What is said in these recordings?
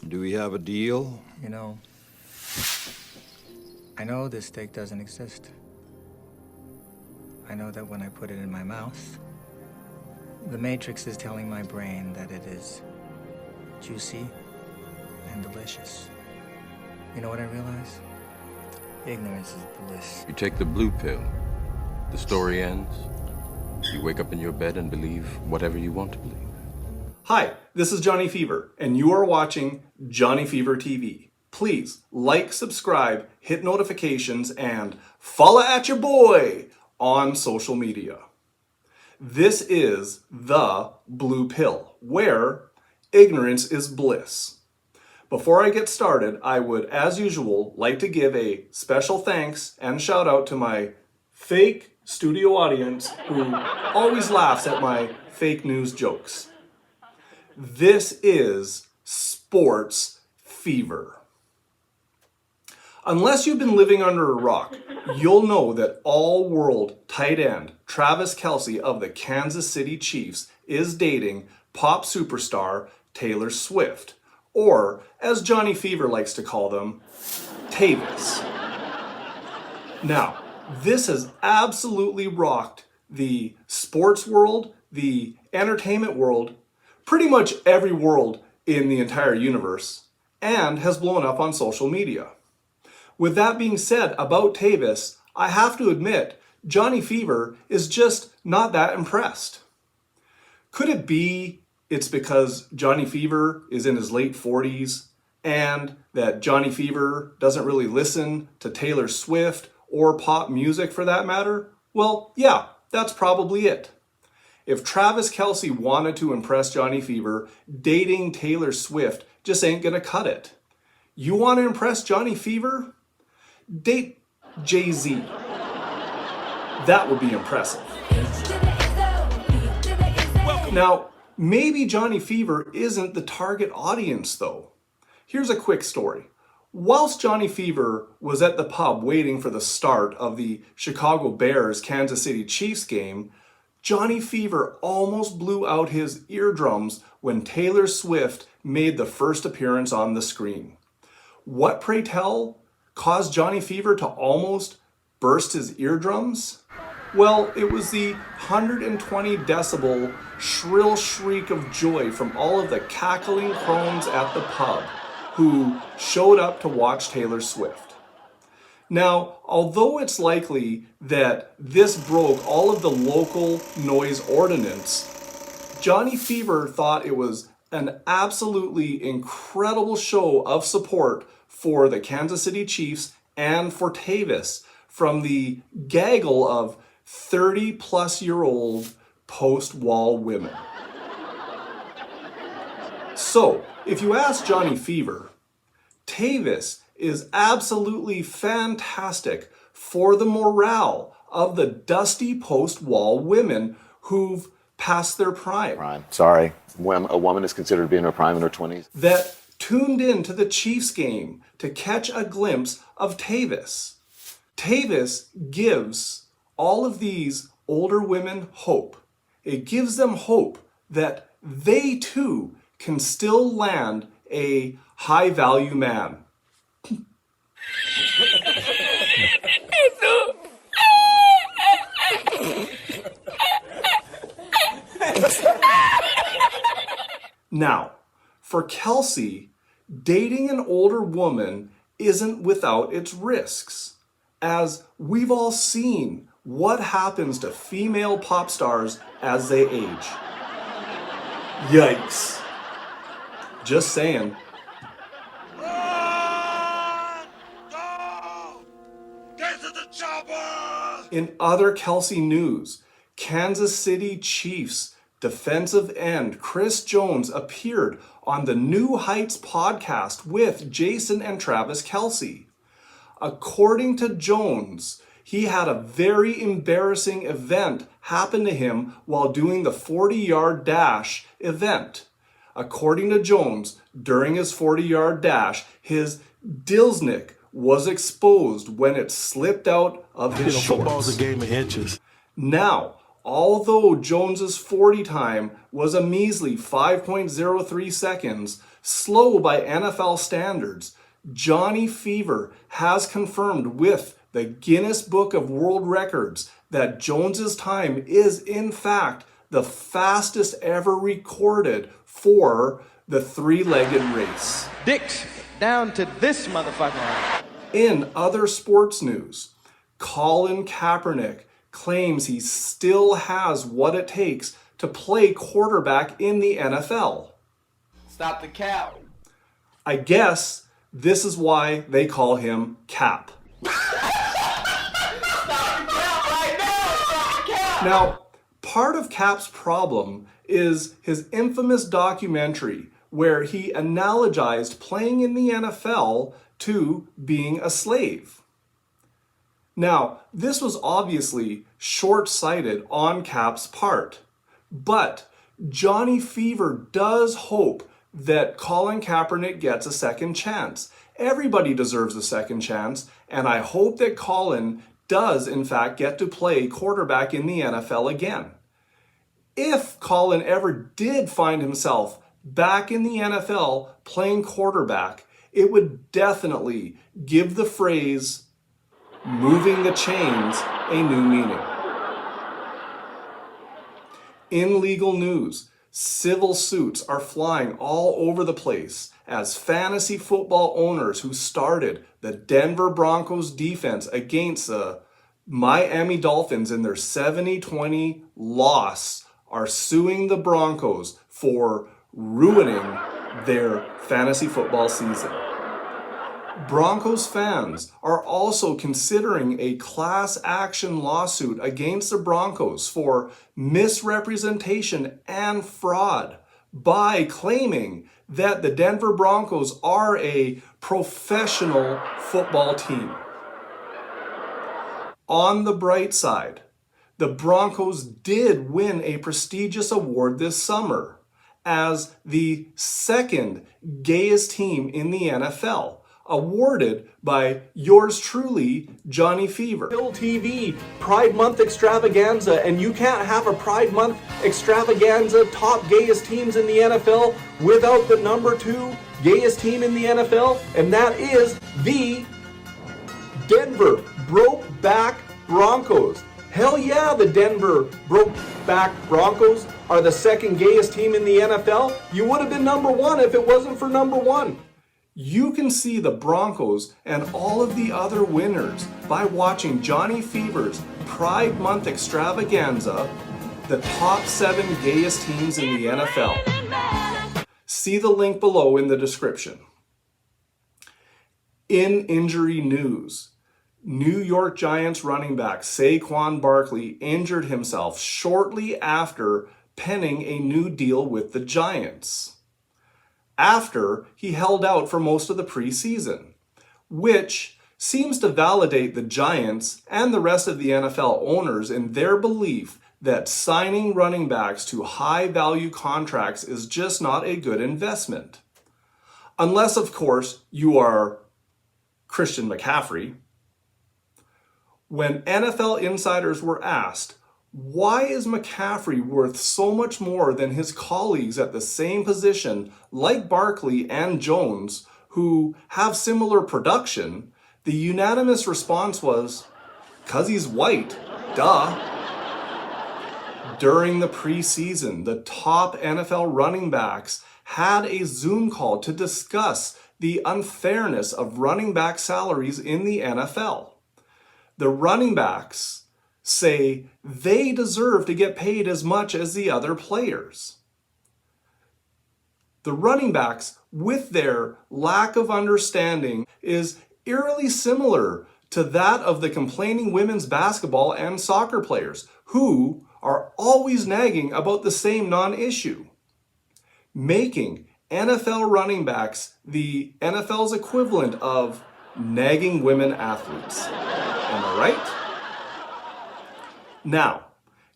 Do we have a deal? You know, I know this steak doesn't exist. I know that when I put it in my mouth, the Matrix is telling my brain that it is juicy and delicious. You know what I realize? Ignorance is bliss. You take the blue pill, the story ends. You wake up in your bed and believe whatever you want to believe. Hi, this is Johnny Fever, and you are watching Johnny Fever TV. Please like, subscribe, hit notifications, and follow at your boy on social media. This is the Blue Pill, where ignorance is bliss. Before I get started, I would, as usual, like to give a special thanks and shout out to my fake studio audience who always laughs at my fake news jokes. This is Sports Fever. Unless you've been living under a rock, you'll know that all-world tight end Travis Kelce of the Kansas City Chiefs is dating pop superstar Taylor Swift, or as Johnny Fever likes to call them, Tavis. Now, this has absolutely rocked the sports world, the entertainment world, pretty much every world in the entire universe, and has blown up on social media. With that being said about Tavis, I have to admit, Johnny Fever is just not that impressed. Could it be it's because Johnny Fever is in his late 40s and that Johnny Fever doesn't really listen to Taylor Swift or pop music for that matter? Well, yeah, that's probably it. If Travis Kelce wanted to impress Johnny Fever, dating Taylor Swift just ain't gonna cut it. You want to impress Johnny Fever? Date Jay-Z. That would be impressive. Now, maybe Johnny Fever isn't the target audience though. Here's a quick story. Whilst Johnny Fever was at the pub waiting for the start of the Chicago Bears Kansas City Chiefs game, Johnny Fever almost blew out his eardrums when Taylor Swift made the first appearance on the screen. What, pray tell, caused Johnny Fever to almost burst his eardrums? Well, it was the 120 decibel shrill shriek of joy from all of the cackling crones at the pub who showed up to watch Taylor Swift. Now, although it's likely that this broke all of the local noise ordinance, Johnny Fever thought it was an absolutely incredible show of support for the Kansas City Chiefs and for Tavis from the gaggle of 30-plus-year-old post-wall women. So, if you ask Johnny Fever, Tavis is absolutely fantastic for the morale of the dusty post-wall women who've passed their prime. Sorry, when a woman is considered to be in her prime in her 20s. That tuned in to the Chiefs game to catch a glimpse of Tavis. Tavis gives all of these older women hope. It gives them hope that they too can still land a high-value man. Now, for Kelce, dating an older woman isn't without its risks, as we've all seen what happens to female pop stars as they age. Yikes. Just saying. In other Kelce news, Kansas City Chiefs defensive end Chris Jones appeared on the New Heights podcast with Jason and Travis Kelce. According to Jones, he had a very embarrassing event happen to him while doing the 40-yard dash event. According to Jones, during his 40-yard dash, his Dilsnick was exposed when it slipped out of his shorts. Football's a game of inches. Now, Although Jones's 40 time was a measly 5.03 seconds, slow by NFL standards, Johnny Fever has confirmed with the Guinness Book of World Records that Jones's time is in fact the fastest ever recorded for the three-legged race. Dicks down to this motherfucker. In other sports news, Colin Kaepernick claims he still has what it takes to play quarterback in the NFL. Stop the cap. I guess this is why they call him Cap. Now, part of Cap's problem is his infamous documentary where he analogized playing in the NFL to being a slave. Now, this was obviously short-sighted on Cap's part, but Johnny Fever does hope that Colin Kaepernick gets a second chance. Everybody deserves a second chance, and I hope that Colin does in fact get to play quarterback in the NFL again. If Colin ever did find himself back in the NFL playing quarterback, it would definitely give the phrase "moving the chains" a new meaning. In legal news, civil suits are flying all over the place as fantasy football owners who started the Denver Broncos defense against the Miami Dolphins in their 70-20 loss are suing the Broncos for ruining their fantasy football season. Broncos fans are also considering a class action lawsuit against the Broncos for misrepresentation and fraud by claiming that the Denver Broncos are a professional football team. On the bright side, the Broncos did win a prestigious award this summer as the second gayest team in the NFL, awarded by yours truly, Johnny Fever. Hill TV Pride Month Extravaganza, and you can't have a Pride Month Extravaganza top gayest teams in the NFL without the number 2 gayest team in the NFL, and that is the Denver Brokeback Broncos. Hell yeah, the Denver Brokeback Broncos are the second gayest team in the NFL. You would have been number 1 if it wasn't for number 1. You can see the Broncos and all of the other winners by watching Johnny Fever's Pride Month Extravaganza, the top 7 gayest teams in the NFL. See the link below in the description. In injury news, New York Giants running back Saquon Barkley injured himself shortly after penning a new deal with the Giants, after he held out for most of the preseason, which seems to validate the Giants and the rest of the NFL owners in their belief that signing running backs to high-value contracts is just not a good investment. Unless, of course, you are Christian McCaffrey. When NFL insiders were asked, why is McCaffrey worth so much more than his colleagues at the same position, like Barkley and Jones, who have similar production, the unanimous response was, "'Cause he's white, duh." During the preseason, the top NFL running backs had a Zoom call to discuss the unfairness of running back salaries in the NFL. The running backs say they deserve to get paid as much as the other players. The running backs, with their lack of understanding, is eerily similar to that of the complaining women's basketball and soccer players, who are always nagging about the same non-issue, making NFL running backs the NFL's equivalent of nagging women athletes. Am I right? Now,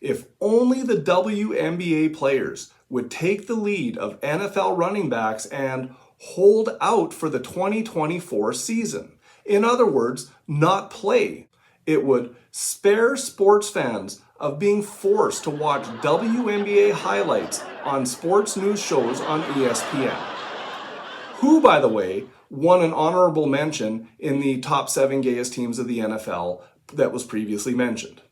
if only the WNBA players would take the lead of NFL running backs and hold out for the 2024 season. In other words, not play. It would spare sports fans of being forced to watch WNBA highlights on sports news shows on ESPN. Who, by the way, won an honorable mention in the top 7 gayest teams of the NFL that was previously mentioned.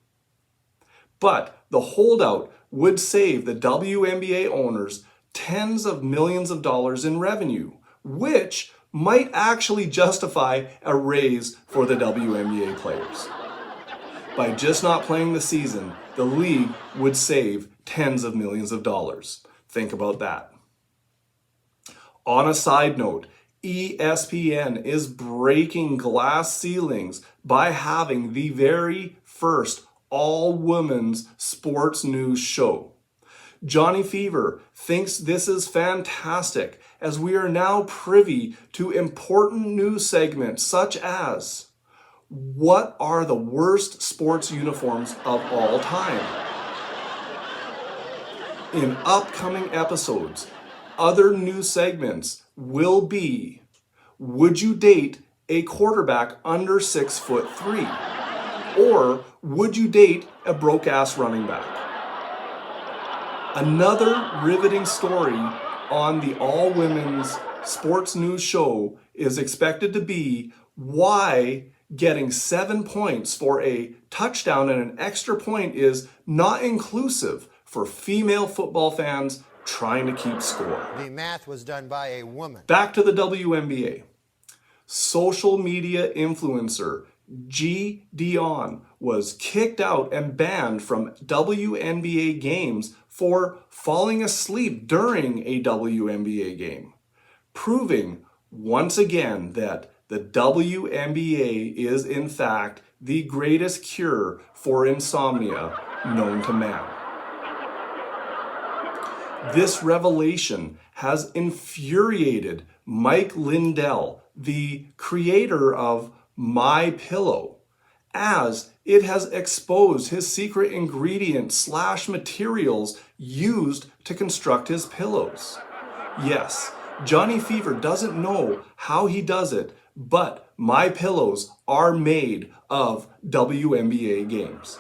But the holdout would save the WNBA owners tens of millions of dollars in revenue, which might actually justify a raise for the WNBA players. By just not playing the season, the league would save tens of millions of dollars. Think about that. On a side note, ESPN is breaking glass ceilings by having the very first all-women's sports news show. Johnny Fever thinks this is fantastic, as we are now privy to important news segments such as, what are the worst sports uniforms of all time? In upcoming episodes, other news segments will be, would you date a quarterback under 6'3"? Or would you date a broke-ass running back? Another riveting story on the all-women's sports news show is expected to be why getting 7 points for a touchdown and an extra point is not inclusive for female football fans trying to keep score. The math was done by a woman. Back to the WNBA. Social media influencer G. Dion was kicked out and banned from WNBA games for falling asleep during a WNBA game, proving once again that the WNBA is in fact the greatest cure for insomnia known to man. This revelation has infuriated Mike Lindell, the creator of My Pillow, as it has exposed his secret ingredients / materials used to construct his pillows. Yes, Johnny Fever doesn't know how he does it, but My Pillows are made of WNBA games.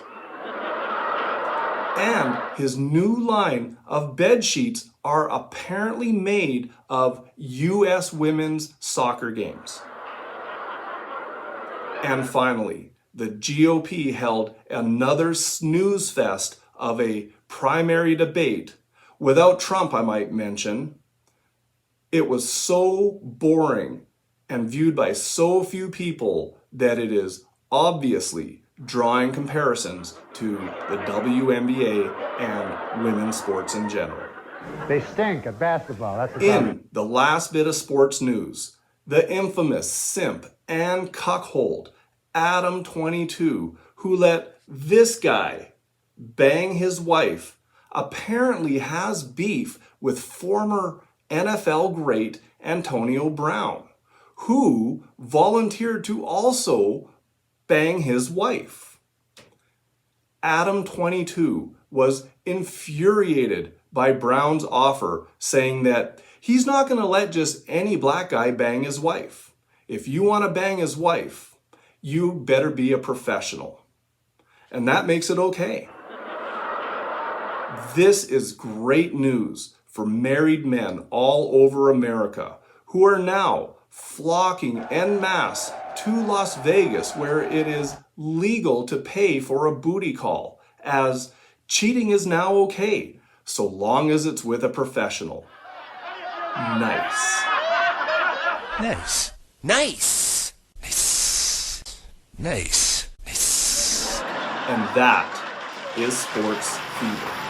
And his new line of bed sheets are apparently made of U.S. women's soccer games. And finally, the GOP held another snooze fest of a primary debate, without Trump, I might mention. It was so boring and viewed by so few people that it is obviously drawing comparisons to the WNBA and women's sports in general. They stink at basketball. That's the problem. In the last bit of sports news, the infamous simp and cuckold Adam 22, who let this guy bang his wife, apparently has beef with former NFL great Antonio Brown, who volunteered to also bang his wife. Adam 22 was infuriated by Brown's offer, saying that he's not going to let just any black guy bang his wife. If you want to bang his wife, you better be a professional. And that makes it okay. This is great news for married men all over America who are now flocking en masse to Las Vegas, where it is legal to pay for a booty call, as cheating is now okay, so long as it's with a professional. Nice. Nice. Nice. Nice. Nice. Nice. And that is Sports Fever.